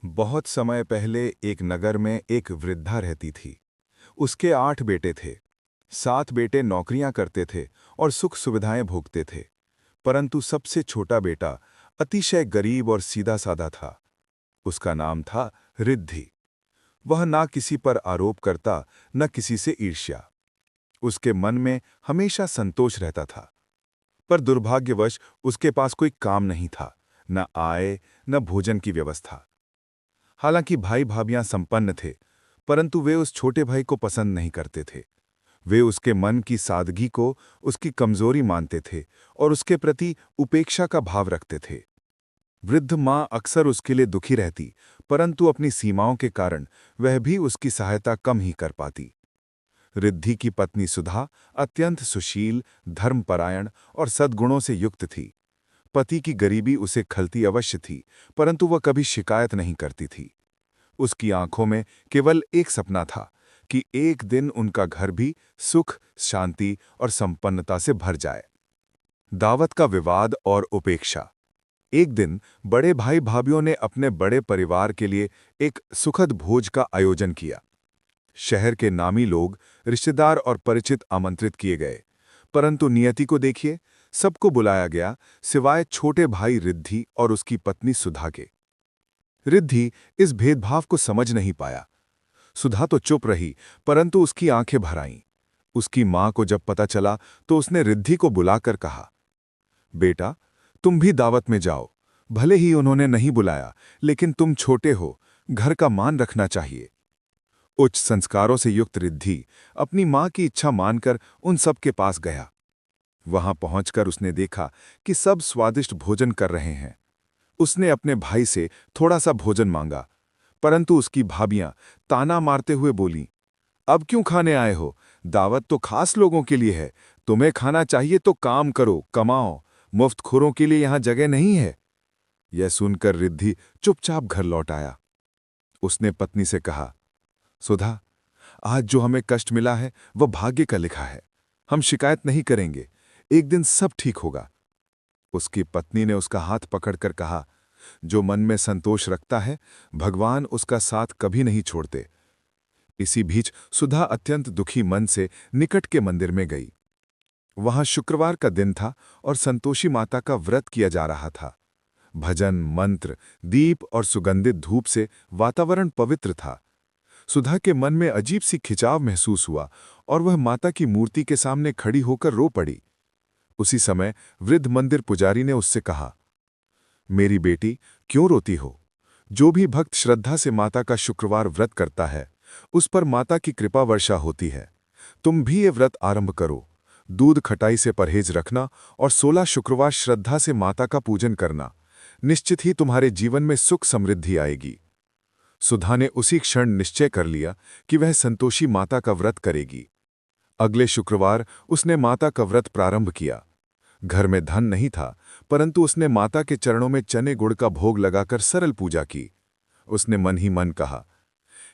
बहुत समय पहले एक नगर में एक वृद्धा रहती थी। उसके 8 बेटे थे। 7 बेटे नौकरियां करते थे और सुख सुविधाएं भोगते थे, परंतु सबसे छोटा बेटा अतिशय गरीब और सीधा साधा था। उसका नाम था रिद्धि। वह ना किसी पर आरोप करता, न किसी से ईर्ष्या। उसके मन में हमेशा संतोष रहता था। पर दुर्भाग्यवश उसके पास कोई काम नहीं था, न आय, न भोजन की व्यवस्था। हालांकि भाई भाभियां संपन्न थे, परंतु वे उस छोटे भाई को पसंद नहीं करते थे। वे उसके मन की सादगी को उसकी कमजोरी मानते थे और उसके प्रति उपेक्षा का भाव रखते थे। वृद्ध मां अक्सर उसके लिए दुखी रहती, परंतु अपनी सीमाओं के कारण वह भी उसकी सहायता कम ही कर पाती। रिद्धि की पत्नी सुधा अत्यंत सुशील, धर्मपरायण और सद्गुणों से युक्त थी। पति की गरीबी उसे खलती अवश्य थी, परंतु वह कभी शिकायत नहीं करती थी। उसकी आंखों में केवल एक सपना था कि एक दिन उनका घर भी सुख, शांति और संपन्नता से भर जाए। दावत का विवाद और उपेक्षा। एक दिन बड़े भाई भाभियों ने अपने बड़े परिवार के लिए एक सुखद भोज का आयोजन किया। शहर के नामी लोग, रिश्तेदार और परिचित आमंत्रित किए गए, परंतु नियति को देखिए, सबको बुलाया गया सिवाय छोटे भाई रिद्धि और उसकी पत्नी सुधा के। रिद्धि इस भेदभाव को समझ नहीं पाया। सुधा तो चुप रही, परंतु उसकी आंखें भर आईं। उसकी मां को जब पता चला तो उसने रिद्धि को बुलाकर कहा, बेटा, तुम भी दावत में जाओ। भले ही उन्होंने नहीं बुलाया, लेकिन तुम छोटे हो, घर का मान रखना चाहिए। उच्च संस्कारों से युक्त रिद्धि अपनी मां की इच्छा मानकर उन सब के पास गया। वहां पहुंचकर उसने देखा कि सब स्वादिष्ट भोजन कर रहे हैं। उसने अपने भाई से थोड़ा सा भोजन मांगा, परंतु उसकी भाभियां ताना मारते हुए बोलीं, अब क्यों खाने आए हो? दावत तो खास लोगों के लिए है। तुम्हें खाना चाहिए तो काम करो, कमाओ। मुफ्तखोरों के लिए यहां जगह नहीं है। यह सुनकर रिद्धि चुपचाप घर लौट आया। उसने पत्नी से कहा, सुधा, आज जो हमें कष्ट मिला है वह भाग्य का लिखा है। हम शिकायत नहीं करेंगे, एक दिन सब ठीक होगा। उसकी पत्नी ने उसका हाथ पकड़कर कहा, जो मन में संतोष रखता है, भगवान उसका साथ कभी नहीं छोड़ते। इसी बीच सुधा अत्यंत दुखी मन से निकट के मंदिर में गई। वहां शुक्रवार का दिन था और संतोषी माता का व्रत किया जा रहा था। भजन, मंत्र, दीप और सुगंधित धूप से वातावरण पवित्र था। सुधा के मन में अजीब सी खिंचाव महसूस हुआ और वह माता की मूर्ति के सामने खड़ी होकर रो पड़ी। उसी समय वृद्ध मंदिर पुजारी ने उससे कहा, मेरी बेटी, क्यों रोती हो? जो भी भक्त श्रद्धा से माता का शुक्रवार व्रत करता है, उस पर माता की कृपा वर्षा होती है। तुम भी ये व्रत आरंभ करो। दूध खटाई से परहेज रखना और 16 शुक्रवार श्रद्धा से माता का पूजन करना। निश्चित ही तुम्हारे जीवन में सुख समृद्धि आएगी। सुधा ने उसी क्षण निश्चय कर लिया कि वह संतोषी माता का व्रत करेगी। अगले शुक्रवार उसने माता का व्रत प्रारंभ किया। घर में धन नहीं था, परंतु उसने माता के चरणों में चने गुड़ का भोग लगाकर सरल पूजा की। उसने मन ही मन कहा,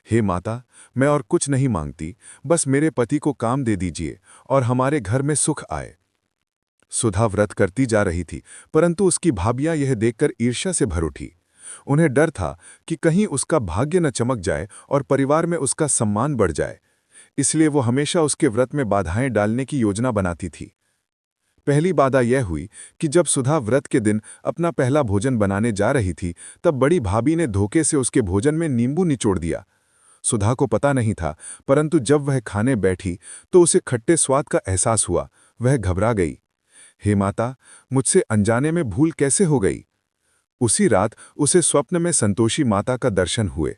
हे माता, मैं और कुछ नहीं मांगती, बस मेरे पति को काम दे दीजिए और हमारे घर में सुख आए। सुधा व्रत करती जा रही थी, परंतु उसकी भाभियां यह देखकर ईर्ष्या से भर उठी। उन्हें डर था कि कहीं उसका भाग्य न चमक जाए और परिवार में उसका सम्मान बढ़ जाए। इसलिए वो हमेशा उसके व्रत में बाधाएं डालने की योजना बनाती थी। पहली बाधा यह हुई कि जब सुधा व्रत के दिन अपना पहला भोजन बनाने जा रही थी, तब बड़ी भाभी ने धोखे से उसके भोजन में नींबू निचोड़ दिया। सुधा को पता नहीं था, परंतु जब वह खाने बैठी तो उसे खट्टे स्वाद का एहसास हुआ। वह घबरा गई। हे माता, मुझसे अनजाने में भूल कैसे हो गई? उसी रात उसे स्वप्न में संतोषी माता का दर्शन हुए।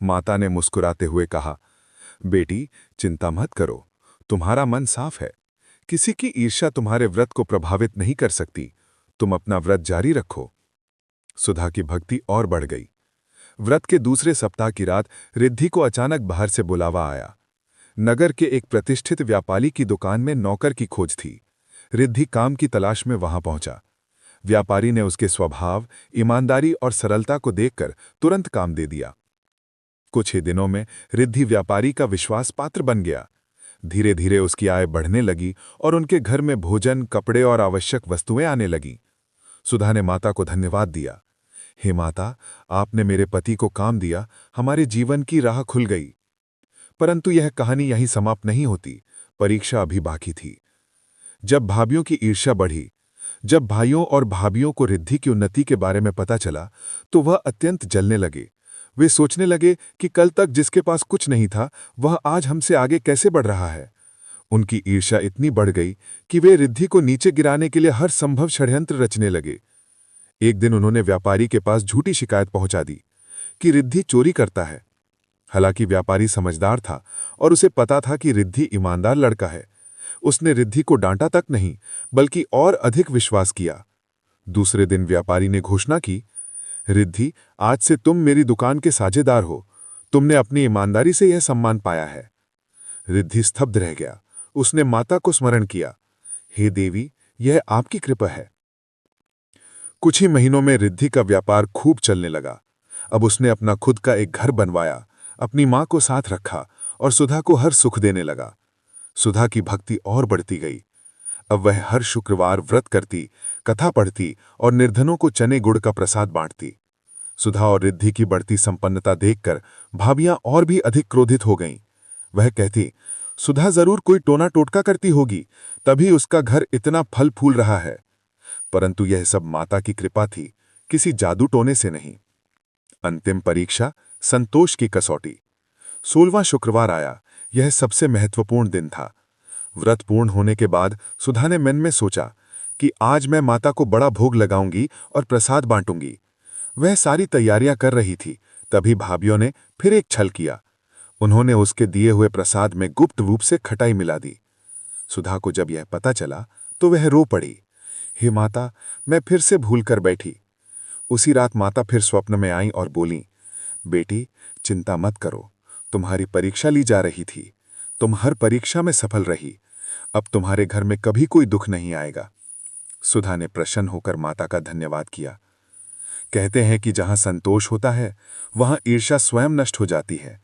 माता ने मुस्कुराते हुए कहा, बेटी, चिंता मत करो, तुम्हारा मन साफ है। किसी की ईर्ष्या तुम्हारे व्रत को प्रभावित नहीं कर सकती। तुम अपना व्रत जारी रखो। सुधा की भक्ति और बढ़ गई। व्रत के दूसरे सप्ताह की रात रिद्धि को अचानक बाहर से बुलावा आया। नगर के एक प्रतिष्ठित व्यापारी की दुकान में नौकर की खोज थी। रिद्धि काम की तलाश में वहां पहुंचा। व्यापारी ने उसके स्वभाव, ईमानदारी और सरलता को देखकर तुरंत काम दे दिया। कुछ ही दिनों में रिद्धि व्यापारी का विश्वास पात्र बन गया। धीरे धीरे उसकी आय बढ़ने लगी और उनके घर में भोजन, कपड़े और आवश्यक वस्तुएं आने लगीं। सुधा ने माता को धन्यवाद दिया। हे माता, आपने मेरे पति को काम दिया, हमारे जीवन की राह खुल गई। परंतु यह कहानी यहीं समाप्त नहीं होती। परीक्षा अभी बाकी थी। जब भाभियों की ईर्ष्या बढ़ी, जब भाइयों और भाभियों को रिद्धि की उन्नति के बारे में पता चला, तो वह अत्यंत जलने लगे। वे सोचने लगे कि कल तक जिसके पास कुछ नहीं था, वह आज हमसे आगे कैसे बढ़ रहा है। उनकी ईर्ष्या इतनी बढ़ गई कि वे रिद्धि को नीचे गिराने के लिए हर संभव षड्यंत्र रचने लगे। एक दिन उन्होंने व्यापारी के पास झूठी शिकायत पहुंचा दी कि रिद्धि चोरी करता है। हालांकि व्यापारी समझदार था और उसे पता था कि रिद्धि ईमानदार लड़का है। उसने रिद्धि को डांटा तक नहीं, बल्कि और अधिक विश्वास किया। दूसरे दिन व्यापारी ने घोषणा की, रिद्धि, आज से तुम मेरी दुकान के साझेदार हो। तुमने अपनी ईमानदारी से यह सम्मान पाया है। रिद्धि स्तब्ध रह गया। उसने माता को स्मरण किया, हे देवी, यह आपकी कृपा है। कुछ ही महीनों में रिद्धि का व्यापार खूब चलने लगा। अब उसने अपना खुद का एक घर बनवाया, अपनी मां को साथ रखा और सुधा को हर सुख देने लगा। सुधा की भक्ति और बढ़ती गई। अब वह हर शुक्रवार व्रत करती, कथा पढ़ती और निर्धनों को चने गुड़ का प्रसाद बांटती। सुधा और रिद्धि की बढ़ती संपन्नता देखकर भाभियां और भी अधिक क्रोधित हो गईं। वह कहती, सुधा जरूर कोई टोना टोटका करती होगी, तभी उसका घर इतना फल फूल रहा है। परंतु यह सब माता की कृपा थी, किसी जादू टोने से नहीं। अंतिम परीक्षा, संतोष की कसौटी। 16वां शुक्रवार आया। यह सबसे महत्वपूर्ण दिन था। व्रत पूर्ण होने के बाद सुधा ने मन में सोचा कि आज मैं माता को बड़ा भोग लगाऊंगी और प्रसाद बांटूंगी। वह सारी तैयारियां कर रही थी, तभी भाभियों ने फिर एक छल किया। उन्होंने उसके दिए हुए प्रसाद में गुप्त रूप से खटाई मिला दी। सुधा को जब यह पता चला तो वह रो पड़ी, हे माता, मैं फिर से भूल कर बैठी। उसी रात माता फिर स्वप्न में आई और बोली, बेटी, चिंता मत करो, तुम्हारी परीक्षा ली जा रही थी। तुम हर परीक्षा में सफल रही। अब तुम्हारे घर में कभी कोई दुख नहीं आएगा। सुधा ने प्रसन्न होकर माता का धन्यवाद किया। कहते हैं कि जहां संतोष होता है, वहां ईर्ष्या स्वयं नष्ट हो जाती है।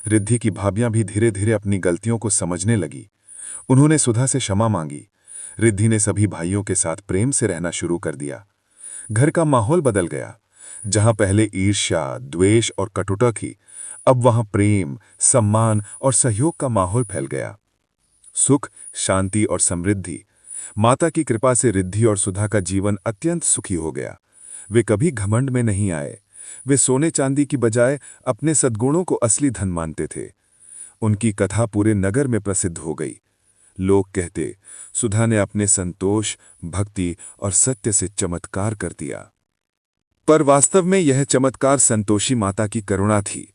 रिद्धि की भाभियां भी धीरे धीरे अपनी गलतियों को समझने लगी। उन्होंने सुधा से क्षमा मांगी। रिद्धि ने सभी भाइयों के साथ प्रेम से रहना शुरू कर दिया। घर का माहौल बदल गया। जहां पहले ईर्ष्या, द्वेष और कटुता थी, अब वहां प्रेम, सम्मान और सहयोग का माहौल फैल गया। सुख, शांति और समृद्धि। माता की कृपा से रिद्धि और सुधा का जीवन अत्यंत सुखी हो गया। वे कभी घमंड में नहीं आए। वे सोने चांदी की बजाय अपने सद्गुणों को असली धन मानते थे। उनकी कथा पूरे नगर में प्रसिद्ध हो गई। लोग कहते, सुधा ने अपने संतोष, भक्ति और सत्य से चमत्कार कर दिया। पर वास्तव में यह चमत्कार संतोषी माता की करुणा थी।